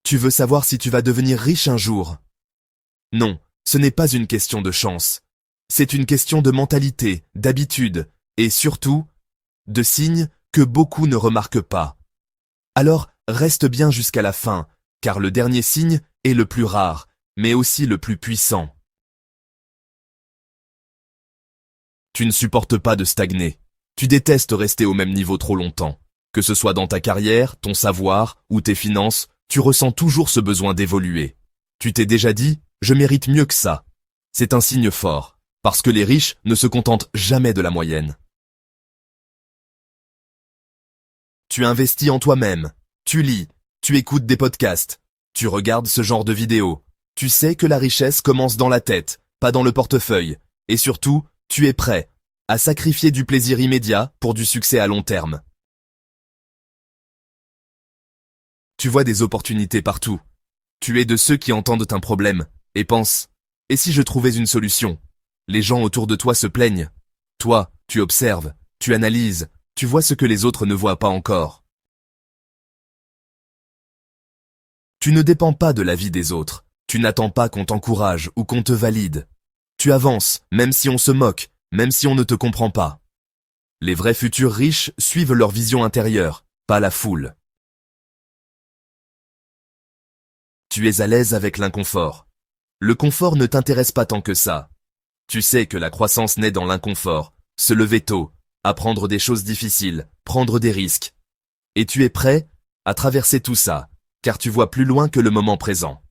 Tu veux savoir si tu vas devenir riche un jour? Non, ce n'est pas une question de chance. C'est une question de mentalité, d'habitude, et surtout, de signes que beaucoup ne remarquent pas. Alors, reste bien jusqu'à la fin, car le dernier signe est le plus rare, mais aussi le plus puissant. Tu ne supportes pas de stagner. Tu détestes rester au même niveau trop longtemps. Que ce soit dans ta carrière, ton savoir ou tes finances, tu ressens toujours ce besoin d'évoluer. Tu t'es déjà dit, je mérite mieux que ça. C'est un signe fort, parce que les riches ne se contentent jamais de la moyenne. Tu investis en toi-même, tu lis, tu écoutes des podcasts, tu regardes ce genre de vidéos. Tu sais que la richesse commence dans la tête, pas dans le portefeuille. Et surtout, tu es prêt à sacrifier du plaisir immédiat pour du succès à long terme. Tu vois des opportunités partout. Tu es de ceux qui entendent un problème et pensent « Et si je trouvais une solution ?» Les gens autour de toi se plaignent. Toi, tu observes, tu analyses, tu vois ce que les autres ne voient pas encore. Tu ne dépends pas de l'avis des autres. Tu n'attends pas qu'on t'encourage ou qu'on te valide. Tu avances, même si on se moque, même si on ne te comprend pas. Les vrais futurs riches suivent leur vision intérieure, pas la foule. Tu es à l'aise avec l'inconfort. Le confort ne t'intéresse pas tant que ça. Tu sais que la croissance naît dans l'inconfort, se lever tôt, apprendre des choses difficiles, prendre des risques. Et tu es prêt à traverser tout ça, car tu vois plus loin que le moment présent.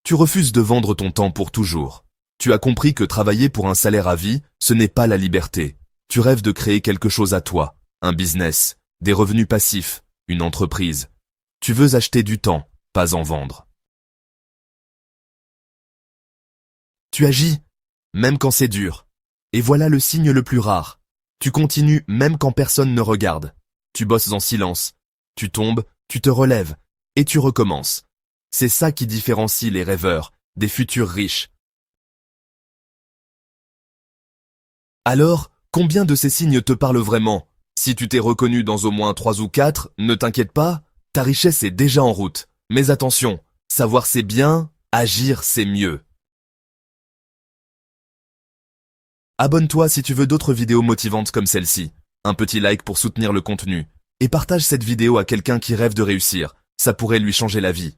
Tu refuses de vendre ton temps pour toujours. Tu as compris que travailler pour un salaire à vie, ce n'est pas la liberté. Tu rêves de créer quelque chose à toi, un business, des revenus passifs, une entreprise. Tu veux acheter du temps, pas en vendre. Tu agis, même quand c'est dur. Et voilà le signe le plus rare. Tu continues même quand personne ne regarde. Tu bosses en silence. Tu tombes, tu te relèves, et tu recommences. C'est ça qui différencie les rêveurs des futurs riches. Alors, combien de ces signes te parlent vraiment? Si tu t'es reconnu dans au moins 3 ou 4, ne t'inquiète pas, ta richesse est déjà en route. Mais attention, savoir c'est bien, agir c'est mieux. Abonne-toi si tu veux d'autres vidéos motivantes comme celle-ci. Un petit like pour soutenir le contenu. Et partage cette vidéo à quelqu'un qui rêve de réussir. Ça pourrait lui changer la vie.